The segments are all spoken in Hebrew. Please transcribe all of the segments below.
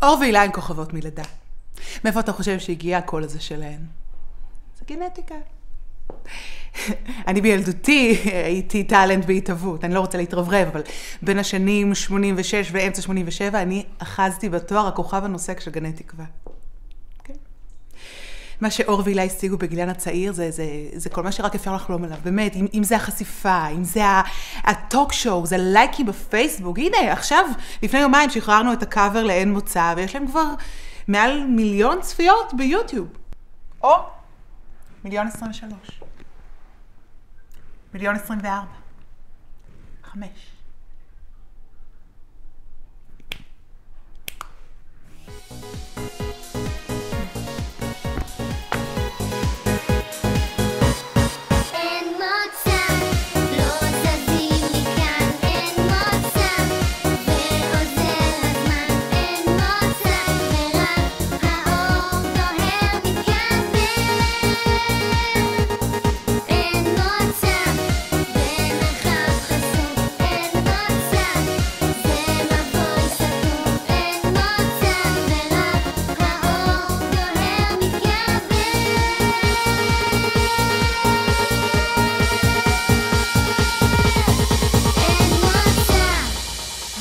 אור והילה הן כוכבות מלידה. מאיפה אתה חושב שהגיע הקול הזה שלהן? זה גנטיקה. אני בילדותי הייתי טאלנט בהתהוות, אני לא רוצה להתרברב, אבל בין השנים 86 ואמצע 87 אני אחזתי בתואר הכוכב הנוסק של גני תקווה. Okay. מה שאור והילה השיגו בגילן הצעיר זה כל מה שרק אפשר לחלום עליו, באמת, אם זה החשיפה, אם זה הטוק שואו, זה לייקים בפייסבוק, הנה עכשיו לפני יומיים שחררנו את הקאבר לאין מוצא ויש להם כבר מעל 1,000,000 צפיות ביוטיוב. או 1,023,000. 1,024,000. 5.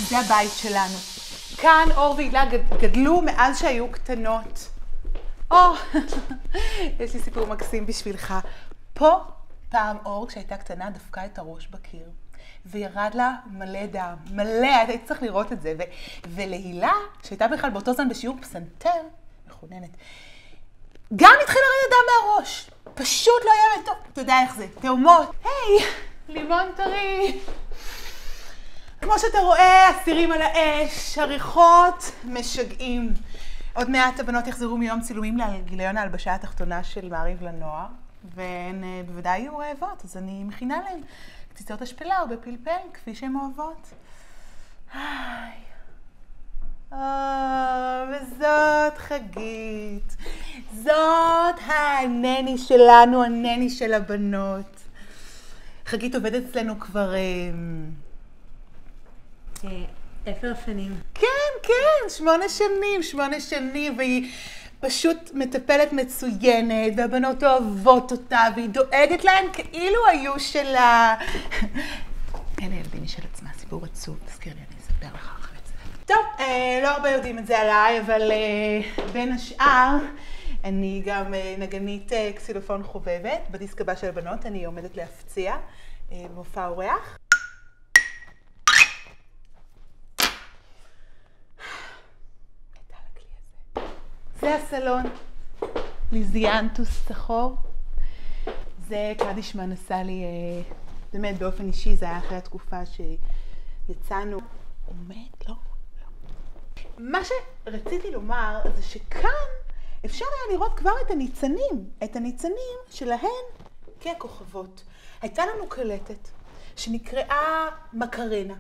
זה הבית שלנו. כאן אור והילה גדלו מאז שהיו קטנות. יש לי סיפור מקסים בשבילך. פה פעם אור כשהייתה קטנה דפקה את הראש בקיר. וירד לה מלא דם. מלא, היית צריך לראות את זה. ולהילה, שהייתה בכלל באותו זמן בשיעור פסנתר, מכוננת, גם התחילה לרדת דם מהראש. פשוט לא היה טוב. אתה יודע איך זה, תאומות. היי, לימון טרי. כמו שאתה רואה, אסירים על האש, הריחות משגעים. עוד מעט הבנות יחזרו מיום צילומים לגיליון ההלבשה התחתונה של מעריב לנוער, והן בוודאי יהיו רעבות, אז אני מכינה להן קציצות השפלה או בפלפל, כפי שהן אוהבות. וזאת חגית. זאת הנני שלנו, הנני של הבנות. חגית עובדת אצלנו כבר 10 שנים. כן, 8 שנים, והיא פשוט מטפלת מצוינת, והבנות אוהבות אותה, והיא דואגת להן כאילו היו שלה. אין הילדים משל עצמה, סיפור עצוב, תזכיר לי, אני אספר לך אחרי זה. טוב, לא הרבה יודעים את זה עליי, אבל בין השאר, אני גם נגנית קסילופון חובבת, בדיסק הבא של הבנות, אני עומדת להפציע במופע אורח. זה הסלון, ליזיאנטוס סחור. זה קדישמן עשה לי, באמת באופן אישי, זה היה אחרי התקופה שיצאנו. עומד? לא. מה שרציתי לומר זה שכאן אפשר היה לראות כבר את הניצנים שלהן ככוכבות. הייתה לנו קלטת שנקראה מקרנה,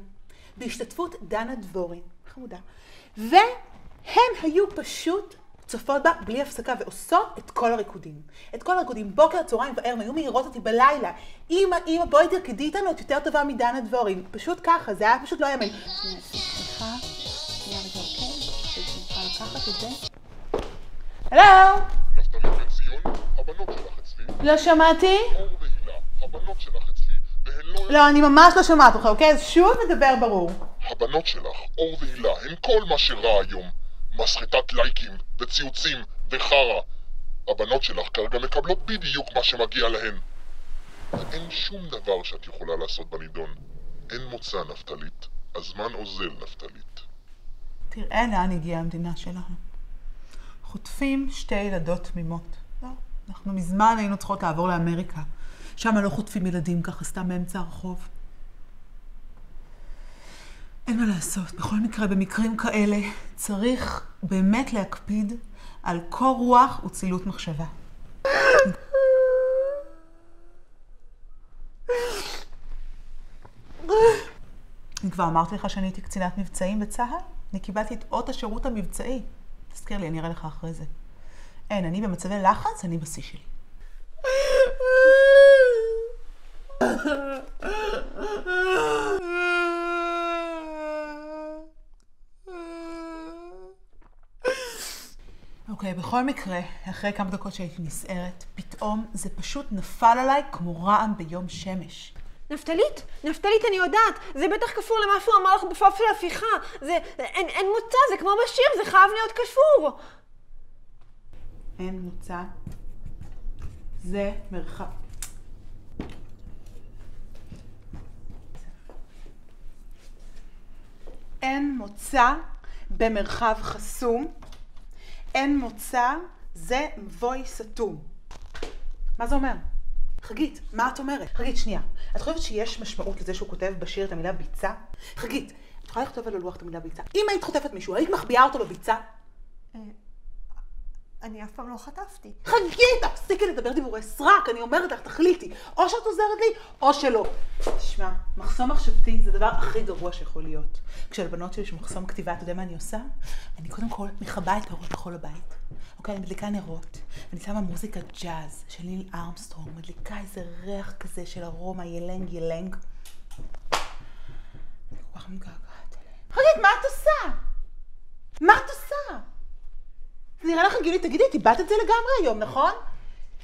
בהשתתפות דנה דבורין, חמודה, והן היו פשוט צופות בה בלי הפסקה ועושות את כל הריקודים. את כל הריקודים, בוקר, צהריים וערב, היו מהירות אותי בלילה. אמא, בואי תרקדי איתנו, את יותר טובה מדנה דבורין. פשוט ככה, זה היה פשוט לא יאמן. סליחה, שנייה רגע, אוקיי? אני יכולה לקחת את זה. הלו? נפתלי בן ציון, הבנות שלך אצלי. לא שמעתי? אור והילה, הבנות שלך אצלי, והן לא... לא, אני ממש לא שומעת אותך, אוקיי? אז שוב נדבר ברור. הבנות שלך, אור והילה, הן כל מה שרע היום. מסחטת לייקים וציוצים וחרה. הבנות שלך כרגע מקבלות בדיוק מה שמגיע להן. אין שום דבר שאת יכולה לעשות בנידון. אין מוצא נפתלית, הזמן אוזל נפתלית. תראה לאן הגיעה המדינה שלנו. חוטפים 2 ילדות תמימות. לא, אנחנו מזמן היינו צריכות לעבור לאמריקה. שם לא חוטפים ילדים ככה סתם באמצע הרחוב. אין מה לעשות, בכל מקרה, במקרים כאלה צריך באמת להקפיד על קור רוח וצלילות מחשבה. אני כבר אמרתי לך שאני הייתי קצינת מבצעים בצה"ל? אני קיבלתי את אות השירות המבצעי. תזכיר לי, אני אראה לך אחרי זה. אין, אני במצבי לחץ, אני בשיא שלי. אוקיי, בכל מקרה, אחרי כמה דקות שהייתי נסערת, פתאום זה פשוט נפל עליי כמו רעם ביום שמש. נפתלית, אני יודעת, זה בטח קשור למה שהוא אמר לך בפוף של הפיכה. אין מוצא, זה כמו בשיר, זה חייב להיות קשור. אין מוצא. זה מרחב. אין מוצא במרחב חסום. אין מוצא, זה מבוי סתום. מה זה אומר? חגית, מה את אומרת? חגית, שנייה. את חושבת שיש משמעות לזה שהוא כותב בשיר את המילה ביצה? חגית, את יכולה לכתוב על הלוח את המילה ביצה. אם היית חוטפת מישהו, היית מחביאה אותו בביצה? אני אף פעם לא חטפתי. חגית, תפסיקי לדבר דיבורי סרק, אני אומרת לך, תחליטי. או שאת עוזרת לי, או שלא. תשמע, מחסום מחשבתי זה הדבר הכי גרוע שיכול להיות. כשלבנות שלי יש מחסום כתיבה, אתה יודע מה אני עושה? אני קודם כל מכבה את האורות בכל הבית. אוקיי, אני מדליקה נרות, ואני שמה מוזיקה ג'אז של ניל ארמסטרונג, מדליקה איזה ריח כזה של ארומה, ילנג. אני כל כך מתגעגעת אליהם. חגית, מה את עושה? מה את עושה? זה נראה לך גילי, תגידי, את איבדת את זה לגמרי היום, נכון?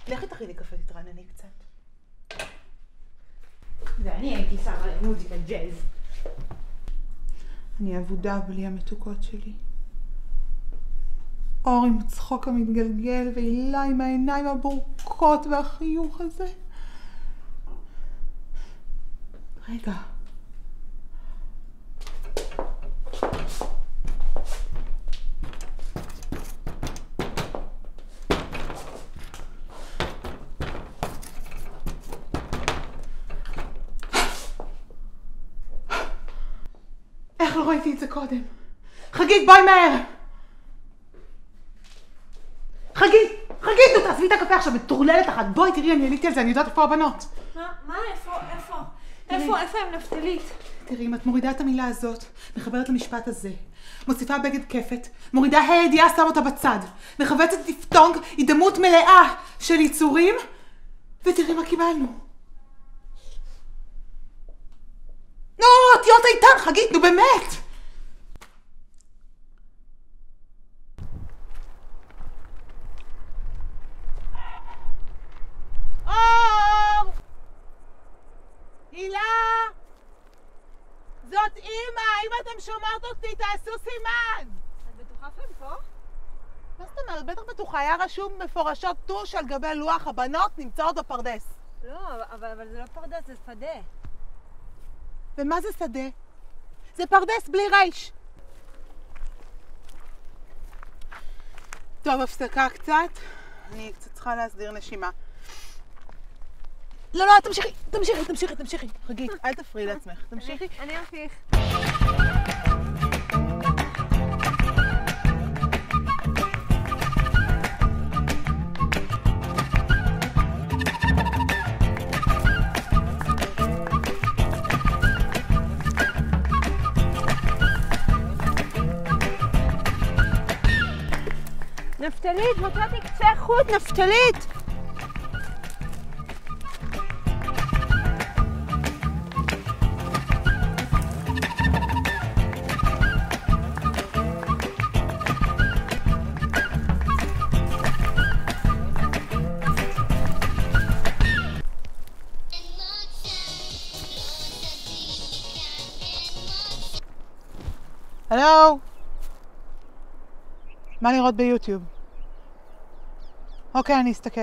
לכי תכיני קפה, תתרענני קצת. ואני הייתי שמה מוזיקה ג'אז. אני עבודה בלי המתוקות שלי. אור עם הצחוק המתגלגל, והילה עם העיניים הבורקות והחיוך הזה. רגע. איך לא ראיתי את זה קודם? חגית, בואי מהר! חגית, נו, תעזבי את הקפה עכשיו, מטורללת אחת. בואי, תראי, אני עליתי על זה, אני יודעת איפה הבנות. מה? איפה הם נפתלית? תראי, אם את מורידה את המילה הזאת, מחברת למשפט הזה, מוסיפה בגד כפת, מורידה הידיעה, שם אותה בצד, מחבצת דיפטונג, היא דמות מלאה של יצורים, ותראי מה קיבלנו. נו, אותיות איתן, חגית, נו באמת! אור! הילה! זאת אמא! אם אתם שומעות אותי, תעשו סימן! את בטוחה שהם פה? מה זאת אומרת? בטח בטוחה, היה רשום מפורשות טוש על גבי לוח, הבנות נמצאות בפרדס. לא, אבל זה לא פרדס, זה שדה. ומה זה שדה? זה פרדס בלי רייש. טוב, הפסקה קצת. אני קצת צריכה להסדיר נשימה. לא, תמשיכי. חגית, אל תפריעי לעצמך. תמשיכי. אני אמשיך. נפתלית, מצאתי קצה חוט, נפתלית! הלו? מה לראות ביוטיוב? אוקיי, אני אסתכל.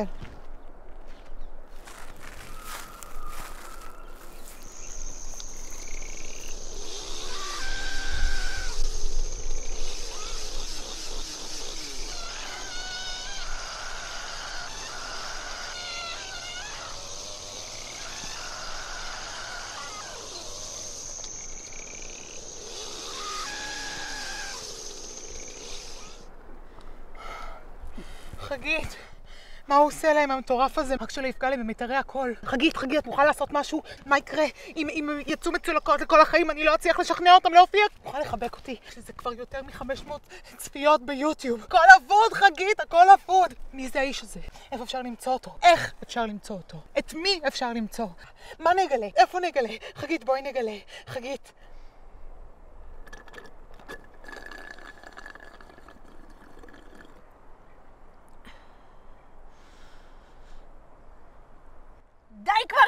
חגית, מה הוא עושה להם המטורף הזה? רק שלא יפגע לי במיתרי הכל. חגית, את מוכנה לעשות משהו? מה יקרה אם יצאו מצולקות לכל החיים? אני לא אצליח לשכנע אותם להופיע? מוכנה לחבק אותי? שזה כבר יותר מ-500 צפיות ביוטיוב. הכל אבוד, חגית, הכל אבוד. מי זה האיש הזה? איפה אפשר למצוא אותו? איך אפשר למצוא אותו? את מי אפשר למצוא? מה נגלה? איפה נגלה? חגית, בואי נגלה. חגית.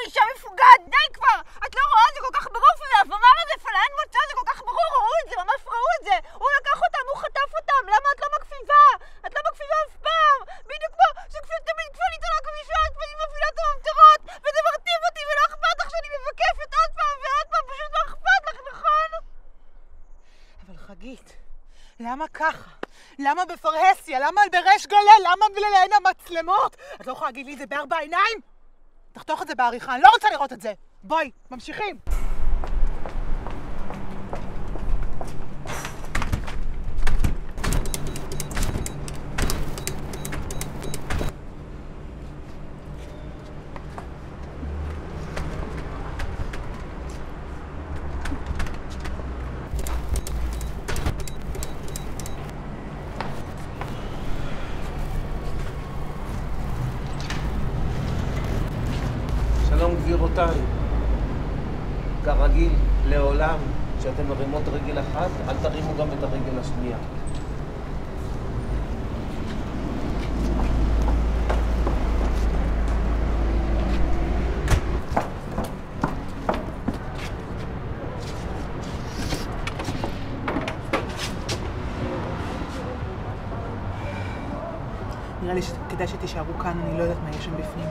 אישה מפוגעת, די כבר! את לא רואה? זה כל כך ברור, והבמר הזה פלאין מוצא, זה כל כך ברור, ראו את זה, ממש ראו את זה! הוא לקח אותם, הוא חטף אותם, למה את לא מקפיבה? את לא מקפיבה אף פעם! בדיוק כמו שכפי תמיד כפלית עולה כבישת ואני מפעילה את הממטרות, וזה מרטיב אותי ולא אכפת לך שאני מבקפת עוד פעם ועוד פעם, פשוט לא אכפת לך, נכון? אבל חגית, למה ככה? למה בפרהסיה? למה בריש גלי? למה לעין המצלמות? את לא יכולה להגיד לי את זה בארבע עיניים? תחתוך את זה בעריכה, אני לא רוצה לראות את זה. בואי, ממשיכים. שלום גבירותיי, כרגיל, לעולם, כשאתם מרימות רגל אחת, אל תרימו גם את הרגל השנייה. נראה לי שכדאי שתישארו כאן, אני לא יודעת מה יש שם בפנים.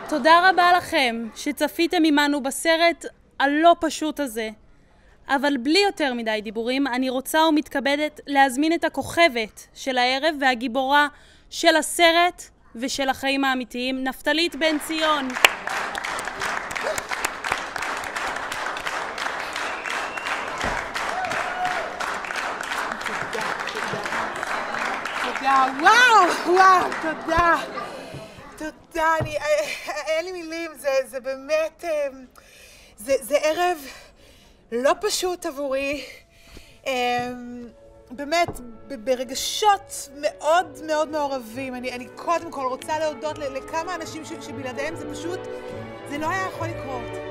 תודה רבה לכם שצפיתם עמנו בסרט הלא פשוט הזה. אבל בלי יותר מדי דיבורים, אני רוצה ומתכבדת להזמין את הכוכבת של הערב והגיבורה של הסרט ושל החיים האמיתיים, נפתלית בן ציון. תודה, וואו, תודה. תודה, אין לי מילים, זה באמת, זה ערב לא פשוט עבורי, באמת ברגשות מאוד מאוד מעורבים. אני קודם כל רוצה להודות לכמה אנשים שבלעדיהם זה פשוט, זה לא היה יכול לקרות.